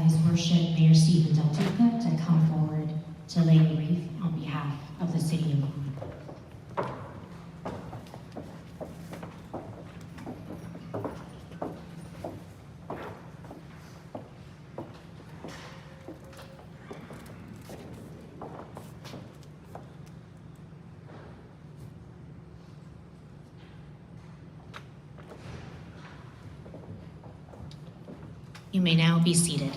His Worship Mayor Stephen Del Duca to come forward to lay a wreath on behalf of the City of Vaughan. You may now be seated.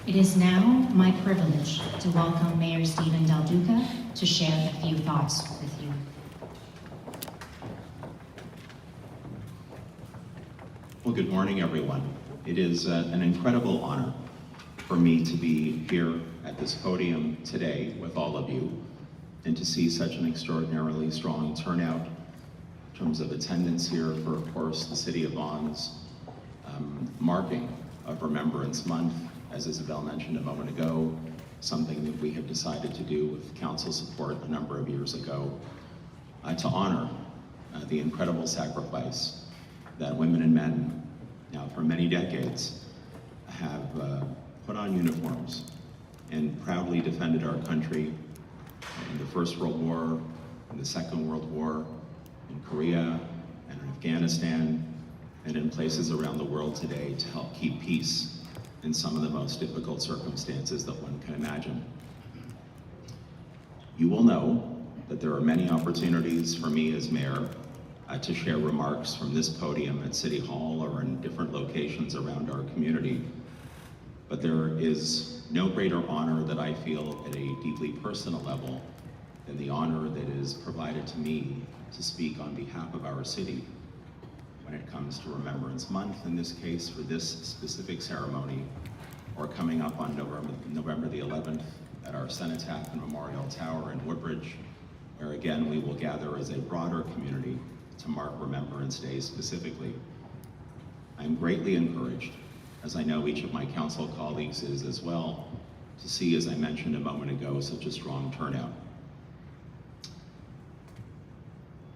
It is now my privilege to welcome Mayor Stephen Del Duca to share a few thoughts with you. Well, good morning, everyone. It is an incredible honor for me to be here at this podium today with all of you and to see such an extraordinarily strong turnout in terms of attendance here for, of course, the City of Vaughan's marking of Remembrance Month, as Isabel mentioned a moment ago, something that we have decided to do with council support a number of years ago to honor the incredible sacrifice that women and men, now for many decades, have put on uniforms and proudly defended our country in the First World War, in the Second World War, in Korea, and in Afghanistan, and in places around the world today to help keep peace in some of the most difficult circumstances that one can imagine. You will know that there are many opportunities for me as mayor to share remarks from this podium at City Hall or in different locations around our community. But there is no greater honor that I feel at a deeply personal level than the honor that is provided to me to speak on behalf of our city when it comes to Remembrance Month, in this case for this specific ceremony, or coming up on November the 11th at our Cenotaph and Memorial Tower in Woodbridge, where again we will gather as a broader community to mark Remembrance Day specifically. I'm greatly encouraged, as I know each of my council colleagues is as well, to see, as I mentioned a moment ago, such a strong turnout.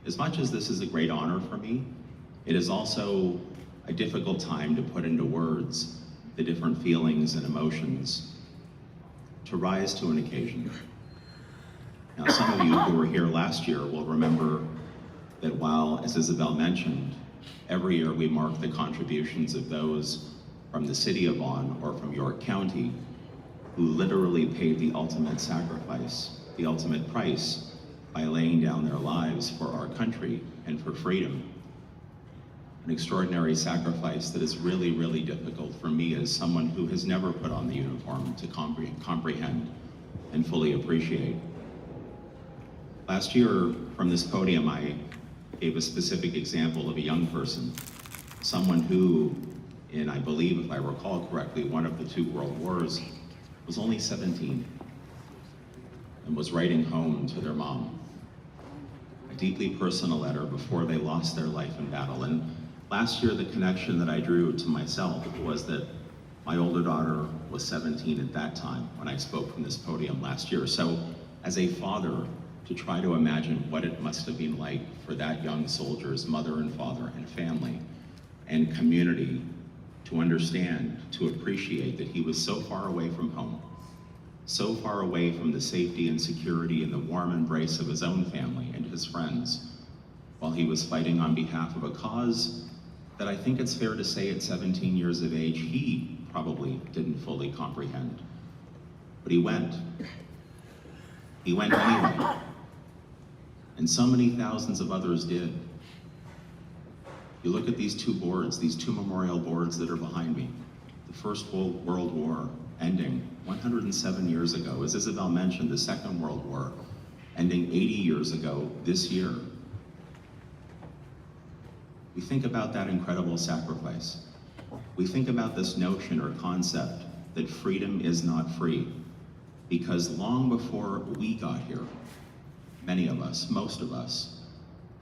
As much as this is a great honor for me, it is also a difficult time to put into words the different feelings and emotions to rise to an occasion. Now, some of you who were here last year will remember that while, as Isabel mentioned, every year we mark the contributions of those from the city of Vaughan or from York County who literally paid the ultimate sacrifice, the ultimate price, by laying down their lives for our country and for freedom. An extraordinary sacrifice that is really, really difficult for me as someone who has never put on the uniform to comprehend and fully appreciate. Last year, from this podium, I gave a specific example of a young person, someone who, in, I believe, if I recall correctly, one of the 2 world wars, was only 17 and was writing home to their mom a deeply personal letter before they lost their life in battle. And last year, the connection that I drew to myself was that my older daughter was 17 at that time when I spoke from this podium last year. So as a father, to try to imagine what it must have been like for that young soldier's mother and father and family and community to understand, to appreciate that he was so far away from home, so far away from the safety and security and the warm embrace of his own family and his friends, while he was fighting on behalf of a cause that I think it's fair to say at 17 years of age, he probably didn't fully comprehend. But he went. He went anyway. And so many thousands of others did. You look at these 2 boards, these 2 memorial boards that are behind me. The First World War ending 107 years ago. As Isabel mentioned, the Second World War ending 80 years ago this year. We think about that incredible sacrifice. We think about this notion or concept that freedom is not free, because long before we got here, many of us, most of us,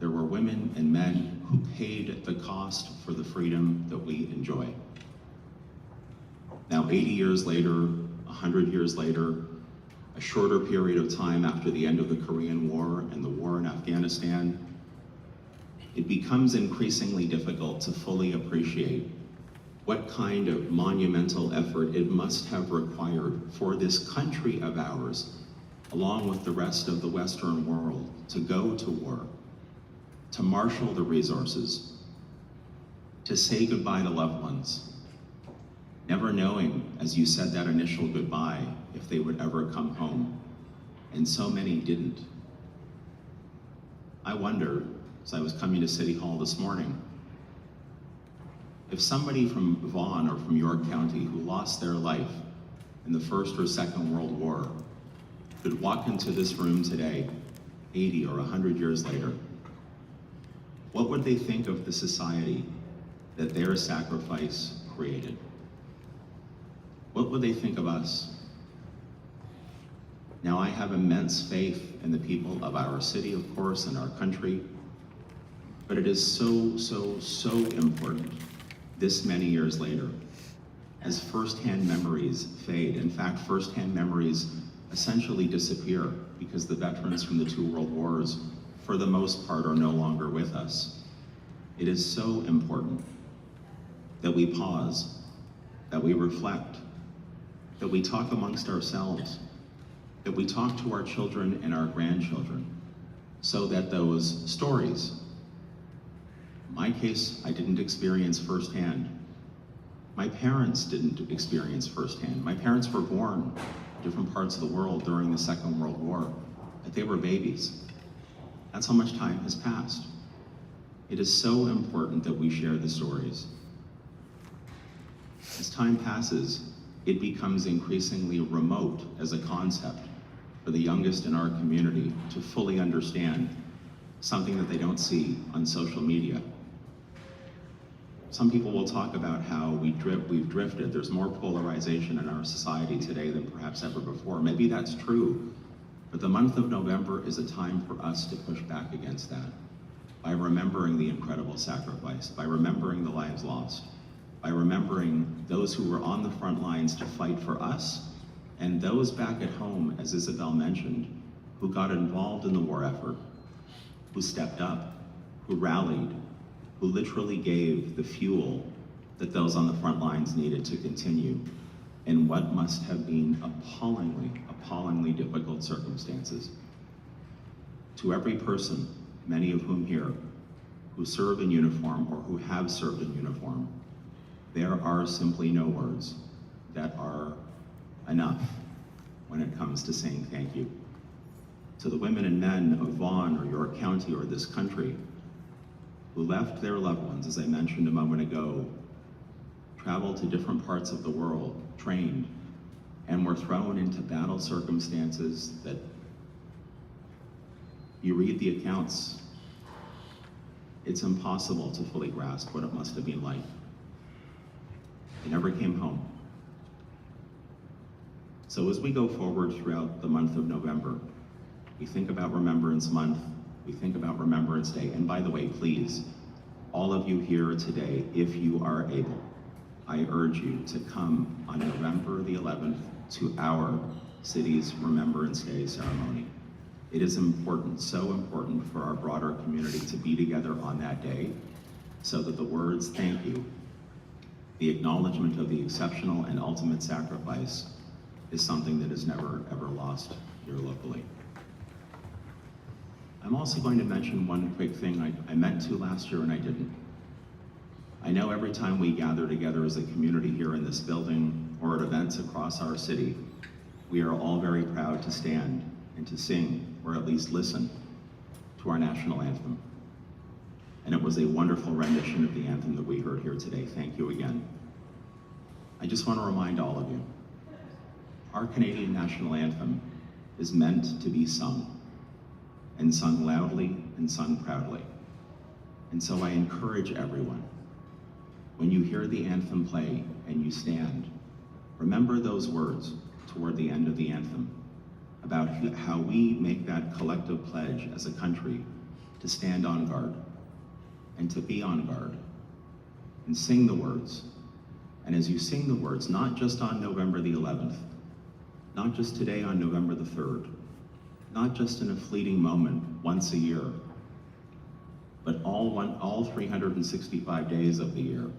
there were women and men who paid the cost for the freedom that we enjoy. Now, 80 years later, 100 years later, a shorter period of time after the end of the Korean War and the war in Afghanistan, it becomes increasingly difficult to fully appreciate what kind of monumental effort it must have required for this country of ours, along with the rest of the Western world, to go to war, to marshal the resources, to say goodbye to loved ones, never knowing, as you said that initial goodbye, if they would ever come home. And so many didn't. I wonder, as I was coming to City Hall this morning, if somebody from Vaughan or from York County who lost their life in the First or Second World War could walk into this room today, 80 or 100 years later, what would they think of the society that their sacrifice created? What would they think of us? Now, I have immense faith in the people of our city, of course, and our country, but it is so important this many years later, as firsthand memories fade. In fact, firsthand memories essentially disappear because the veterans from the 2 world wars, for the most part, are no longer with us. It is so important that we pause, that we reflect, that we talk amongst ourselves, that we talk to our children and our grandchildren, so that those stories, in my case, I didn't experience firsthand. My parents didn't experience firsthand. My parents were born in different parts of the world during the Second World War, but they were babies. That's how much time has passed. It is so important that we share the stories. As time passes, it becomes increasingly remote as a concept for the youngest in our community to fully understand something that they don't see on social media. Some people will talk about how we've drifted. There's more polarization in our society today than perhaps ever before. Maybe that's true, but the month of November is a time for us to push back against that by remembering the incredible sacrifice, by remembering the lives lost, by remembering those who were on the front lines to fight for us, and those back at home, as Isabel mentioned, who got involved in the war effort, who stepped up, who rallied, who literally gave the fuel that those on the front lines needed to continue in what must have been appallingly difficult circumstances. To every person, many of whom here, who serve in uniform or who have served in uniform, there are simply no words that are enough when it comes to saying thank you. To the women and men of Vaughan or York County or this country who left their loved ones, as I mentioned a moment ago, traveled to different parts of the world, trained, and were thrown into battle circumstances that you read the accounts, it's impossible to fully grasp what it must have been like. They never came home. So as we go forward throughout the month of November, we think about Remembrance Month, we think about Remembrance Day, and by the way, please, all of you here today, if you are able, I urge you to come on November the 11th to our city's Remembrance Day ceremony. It is important, so important for our broader community to be together on that day so that the words thank you, the acknowledgement of the exceptional and ultimate sacrifice, is something that is never ever lost here locally. I'm also going to mention one quick thing I meant to last year and I didn't. I know every time we gather together as a community here in this building or at events across our city, we are all very proud to stand and to sing, or at least listen, to our national anthem. And it was a wonderful rendition of the anthem that we heard here today. Thank you again. I just want to remind all of you, our Canadian national anthem is meant to be sung, and sung loudly and sung proudly. And so I encourage everyone, when you hear the anthem play and you stand, remember those words toward the end of the anthem about how we make that collective pledge as a country to stand on guard and to be on guard and sing the words. And as you sing the words, not just on November the 11th, not just today on November the 3rd, not just in a fleeting moment once a year, but all 365 days of the year,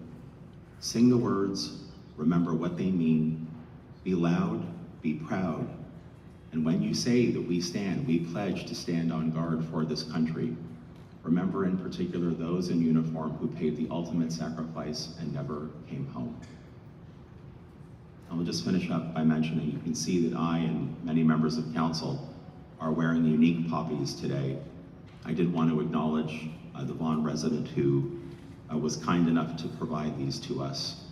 sing the words, remember what they mean, be loud, be proud, and when you say that we stand, we pledge to stand on guard for this country, remember in particular those in uniform who paid the ultimate sacrifice and never came home. I will just finish up by mentioning, you can see that I and many members of council are wearing unique poppies today. I did want to acknowledge the Vaughan resident who was kind enough to provide these to us.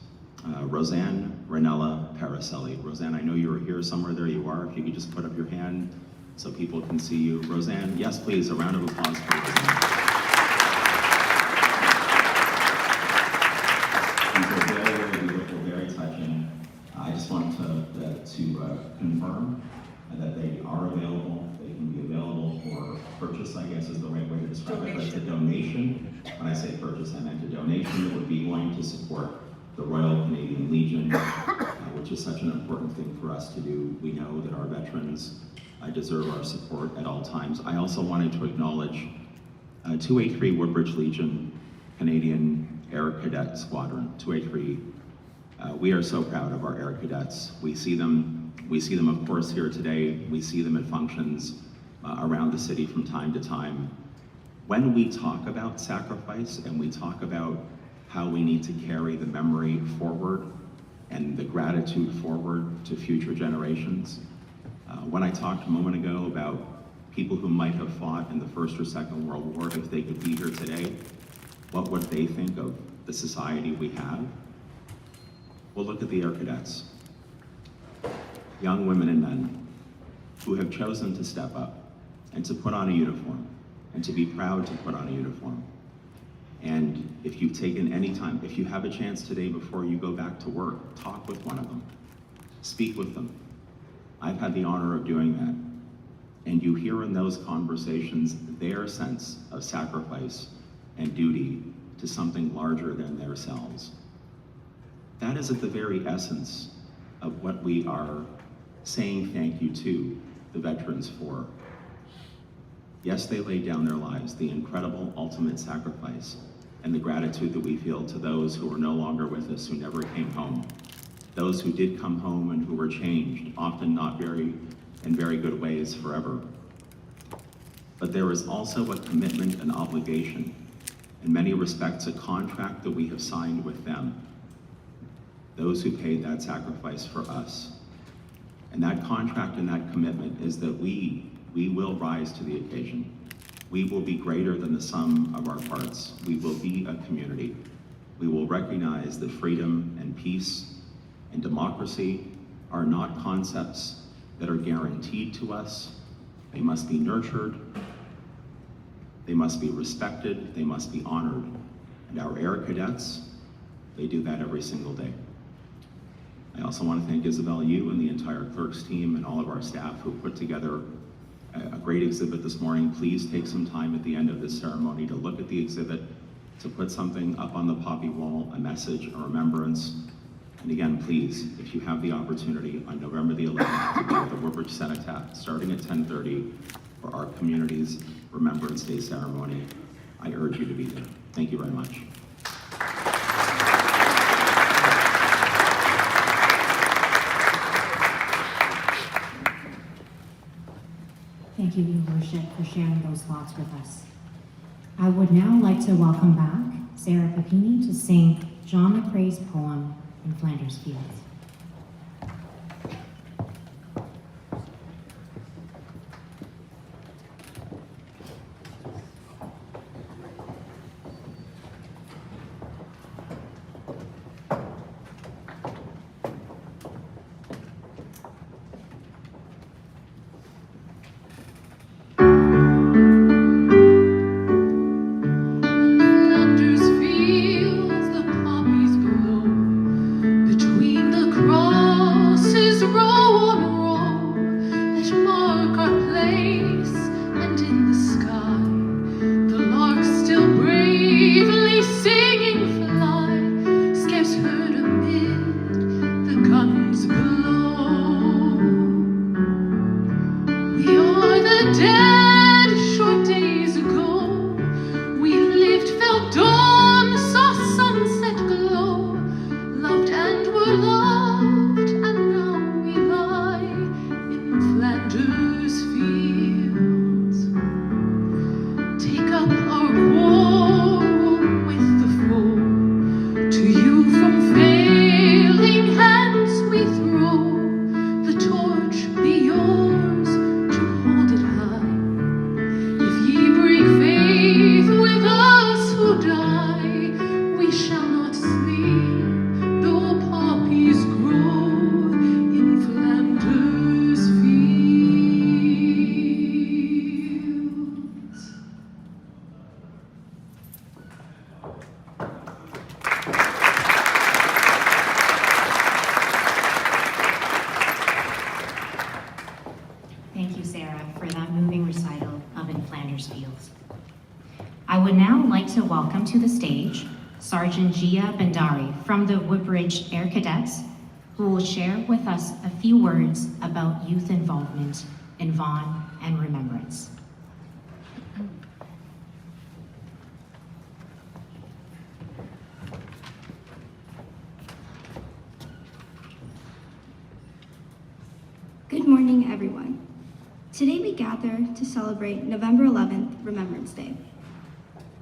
Roseanne Ranella Paracelli. Roseanne, I know you were here somewhere. There you are. If you could just put up your hand so people can see you. Roseanne, yes, please, a round of applause for Roseanne. These are very, very beautiful, very touching. I just want to confirm that they are available. They can be available for purchase, I guess is the right way to describe it. But it's a donation. When I say purchase, I meant a donation that would be going to support the Royal Canadian Legion, which is such an important thing for us to do. We know that our veterans deserve our support at all times. I also wanted to acknowledge 283 Woodbridge Legion Canadian Air Cadet Squadron. 283, we are so proud of our air cadets. We see them of course here today. We see them at functions around the city from time to time. When we talk about sacrifice and we talk about how we need to carry the memory forward and the gratitude forward to future generations. When I talked a moment ago about people who might have fought in the First or Second World War, if they could be here today, what would they think of the society we have? Well, look at the Air Cadets. Young women and men who have chosen to step up and to put on a uniform and to be proud to put on a uniform. And if you've taken any time, if you have a chance today before you go back to work, talk with one of them, speak with them. I've had the honor of doing that. And you hear in those conversations their sense of sacrifice and duty to something larger than themselves. That is at the very essence of what we are saying thank you to the veterans for. Yes, they laid down their lives, the incredible ultimate sacrifice, and the gratitude that we feel to those who are no longer with us, who never came home. Those who did come home and who were changed, often not in very good ways forever. but there is also a commitment and obligation, in many respects a contract that we have signed with them, those who paid that sacrifice for us. And that contract and that commitment is that we will rise to the occasion. We will be greater than the sum of our parts. We will be a community. We will recognize that freedom and peace and democracy are not concepts that are guaranteed to us. They must be nurtured. They must be respected. They must be honored. And our Air Cadets, they do that every single day. I also want to thank Isabel, you and the entire clerks team and all of our staff who put together a great exhibit this morning. Please take some time at the end of this ceremony to look at the exhibit, to put something up on the poppy wall, a message, a remembrance. And again, please, if you have the opportunity on November the 11th to be at the Woodbridge Cenotaph, starting at 10:30 for our community's Remembrance Day ceremony, I urge you to be there. Thank you very much. Thank you, Your Worship, for sharing those thoughts with us. I would now like to welcome back Sarah Papini to sing John McCrae's poem, In Flanders Fields. Thank you, Sarah, for that moving recital of In Flanders Fields. I would now like to welcome to the stage Sergeant Gia Bendari from the Woodbridge Air Cadets, who will share with us a few words about youth involvement in Vaughan and Remembrance. Good morning, everyone. Today we gather to celebrate November 11th, Remembrance Day.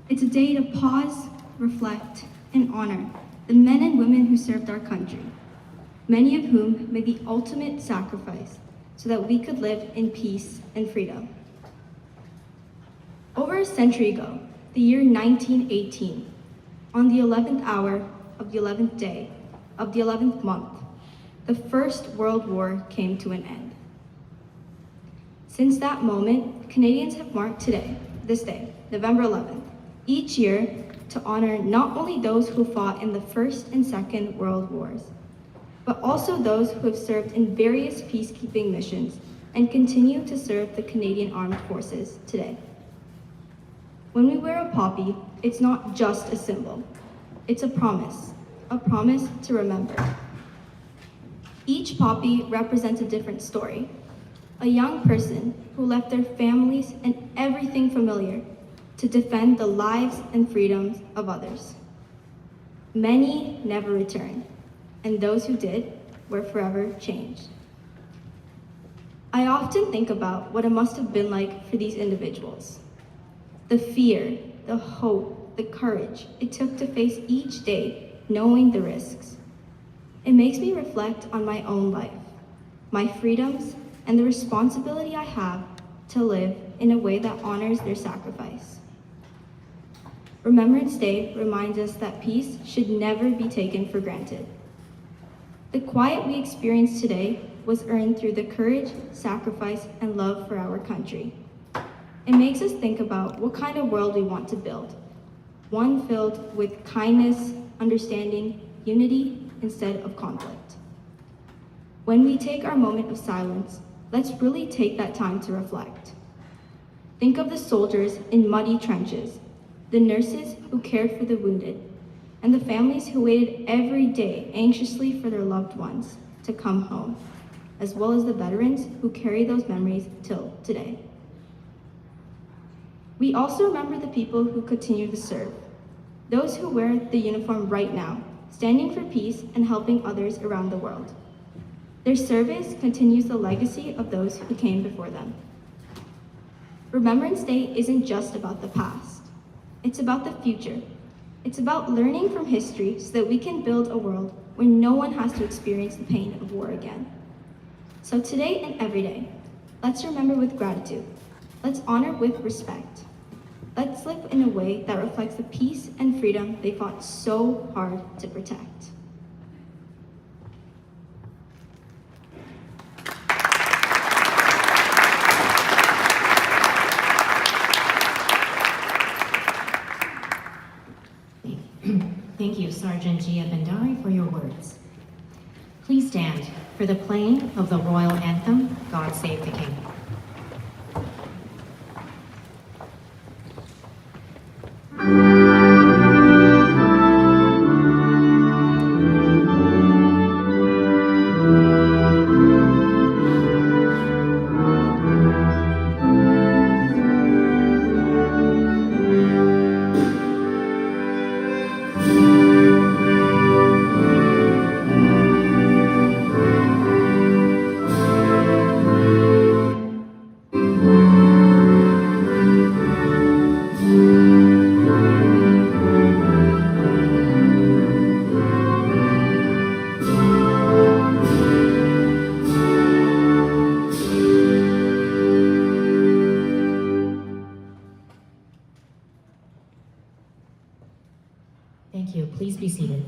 It's a day to pause, reflect, and honor the men and women who served our country, many of whom made the ultimate sacrifice so that we could live in peace and freedom. Over a century ago, the year 1918, on the 11th hour of the 11th day of the 11th month, the First World War came to an end. Since that moment, Canadians have marked this day, November 11th, each year to honor not only those who fought in the First and Second World Wars, but also those who have served in various peacekeeping missions and continue to serve the Canadian Armed Forces today. When we wear a poppy, it's not just a symbol, it's a promise to remember. Each poppy represents a different story. A young person who left their families and everything familiar to defend the lives and freedoms of others. Many never returned, and those who did were forever changed. I often think about what it must have been like for these individuals. The fear, the hope, the courage it took to face each day knowing the risks. It makes me reflect on my own life, my freedoms, and the responsibility I have to live in a way that honors their sacrifice. Remembrance Day reminds us that peace should never be taken for granted. The quiet we experience today was earned through the courage, sacrifice, and love for our country. It makes us think about what kind of world we want to build. One filled with kindness, understanding, unity, instead of conflict. When we take our moment of silence, let's really take that time to reflect. Think of the soldiers in muddy trenches, the nurses who cared for the wounded, and the families who waited every day anxiously for their loved ones to come home, as well as the veterans who carry those memories till today. We also remember the people who continue to serve, those who wear the uniform right now, standing for peace and helping others around the world. Their service continues the legacy of those who came before them. Remembrance Day isn't just about the past. It's about the future. It's about learning from history so that we can build a world where no one has to experience the pain of war again. So today and every day, let's remember with gratitude. Let's honor with respect. Let's live in a way that reflects the peace and freedom they fought so hard to protect. Thank you, Sergeant Gia Bhandari, for your words. Please stand for the playing of the Royal Anthem, God Save the King. Thank you. Please be seated.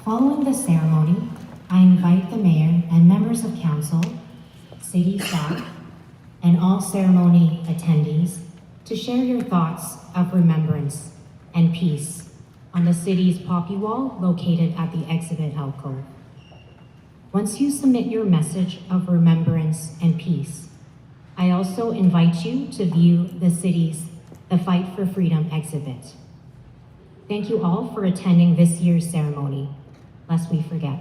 Following the ceremony, I invite the mayor and members of council, city staff, and all ceremony attendees to share your thoughts of remembrance and peace on the city's poppy wall located at the exhibit alcove. Once you submit your message of remembrance and peace, I also invite you to view the city's The Fight for Freedom exhibit. Thank you all for attending this year's ceremony, lest we forget.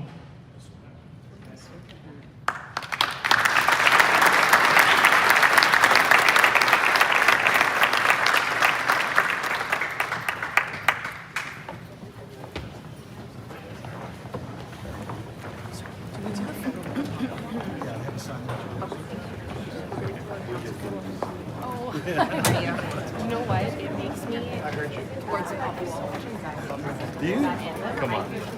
You know what? It makes me towards the opposite. Do you? Come on.